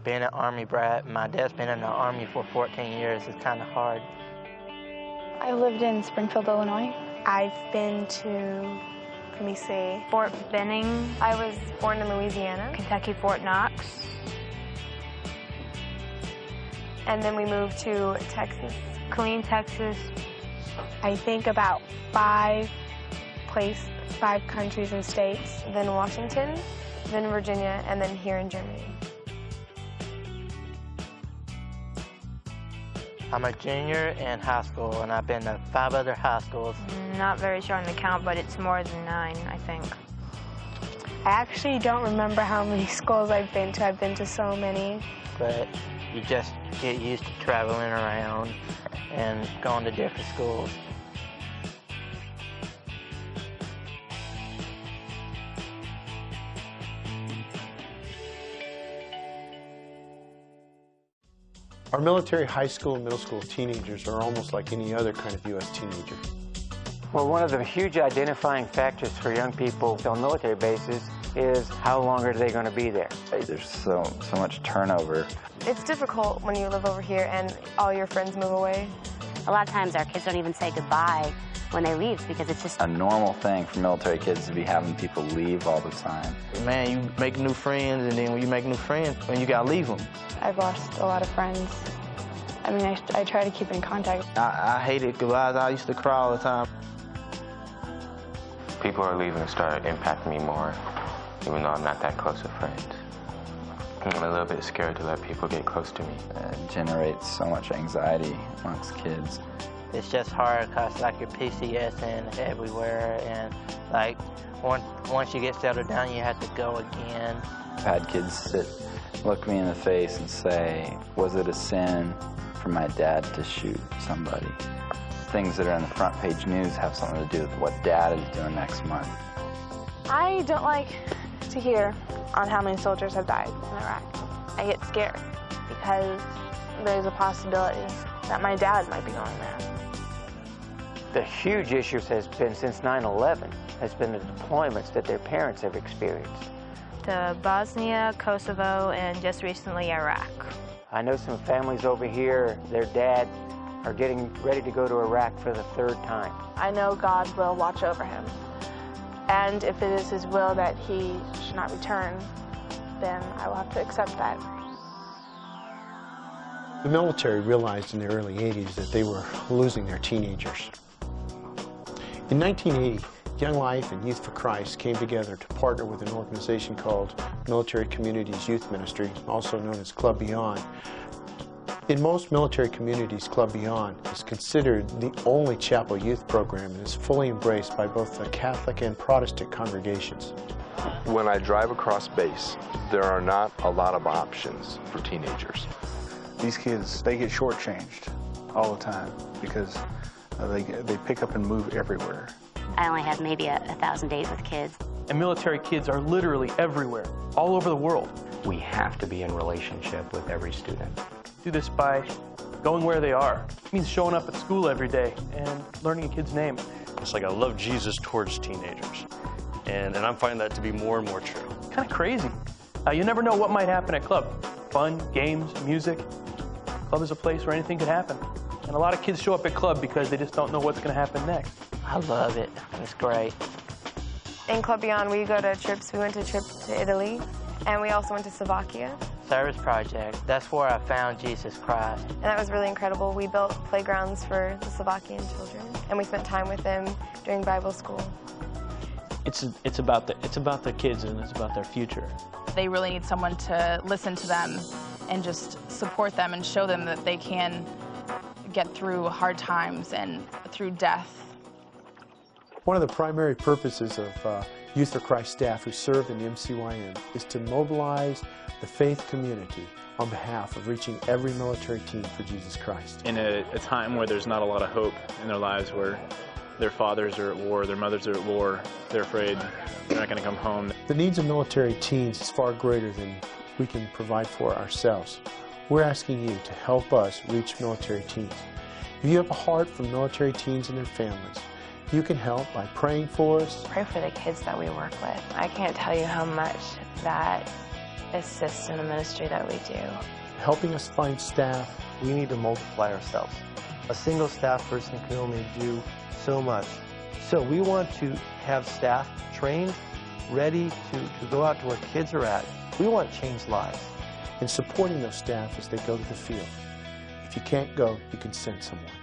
Being an Army brat, my dad's been in the Army for 14 years. It's kind of hard. I lived in Springfield, Illinois. I've been to, let me see, Fort Benning. I was born in Louisiana. Kentucky, Fort Knox. And then we moved to Texas. Killeen, Texas. I think about 5 countries and states. Then Washington, then Virginia, and then here in Germany. I'm a junior in high school, and I've been to 5 other high schools. Not very sure on the count, but it's more than 9, I think. I actually don't remember how many schools I've been to. I've been to so many. But you just get used to traveling around and going to different schools. Our military high school and middle school teenagers are almost like any other kind of U.S. teenager. Well, one of the huge identifying factors for young people on military bases is how long are they going to be there. There's so much turnover. It's difficult when you live over here and all your friends move away. A lot of times our kids don't even say goodbye when they leave because it's just a normal thing for military kids to be having people leave all the time. Man, you make new friends, and then when you make new friends, when you gotta leave them. I've lost a lot of friends. I mean, I try to keep in contact. I hated goodbyes. I used to cry all the time. People are leaving and start impacting me more, even though I'm not that close with friends. I'm a little bit scared to let people get close to me. It generates so much anxiety amongst kids. It's just hard because like your PCSing everywhere, and like once you get settled down, you have to go again. I've had kids look me in the face and say, was it a sin for my dad to shoot somebody? Things that are in the front page news have something to do with what dad is doing next month. I don't like to hear on how many soldiers have died in Iraq. I get scared because there's a possibility that my dad might be going there. The huge issue has been since 9/11 has been the deployments that their parents have experienced. To Bosnia, Kosovo, and just recently Iraq. I know some families over here, their dad are getting ready to go to Iraq for the 3rd time. I know God will watch over him. And if it is his will that he should not return, then I will have to accept that. The military realized in the early 80s that they were losing their teenagers. In 1980, Young Life and Youth for Christ came together to partner with an organization called Military Communities Youth Ministry, also known as Club Beyond. In most military communities, Club Beyond is considered the only chapel youth program and is fully embraced by both the Catholic and Protestant congregations. When I drive across base, there are not a lot of options for teenagers. These kids, they get shortchanged all the time because they pick up and move everywhere. I only have maybe 1,000 days with kids. And military kids are literally everywhere, all over the world. We have to be in relationship with every student. Do this by going where they are. It means showing up at school every day and learning a kid's name. It's like I love Jesus towards teenagers. And I'm finding that to be more and more true. Kind of crazy. You never know what might happen at Club. Fun, games, music. Club is a place where anything could happen. And a lot of kids show up at Club because they just don't know what's going to happen next. I love it. It's great. In Club Beyond, we go to trips. We went to a trip to Italy, and we also went to Slovakia. Service project, that's where I found Jesus Christ. And that was really incredible. We built playgrounds for the Slovakian children, and we spent time with them during Bible school. It's about the kids, and it's about their future. They really need someone to listen to them and just support them and show them that they can get through hard times and through death. One of the primary purposes of Youth for Christ staff who serve in the MCYM is to mobilize the faith community on behalf of reaching every military teen for Jesus Christ. In a time where there's not a lot of hope in their lives, where their fathers are at war, their mothers are at war, they're afraid they're not going to come home. The needs of military teens is far greater than we can provide for ourselves. We're asking you to help us reach military teens. If you have a heart for military teens and their families, you can help by praying for us. Pray for the kids that we work with. I can't tell you how much that assist in the ministry that we do. Helping us find staff. We need to multiply ourselves. A single staff person can only do so much. So we want to have staff trained, ready to go out to where kids are at. We want changed lives. And supporting those staff as they go to the field. If you can't go, you can send someone.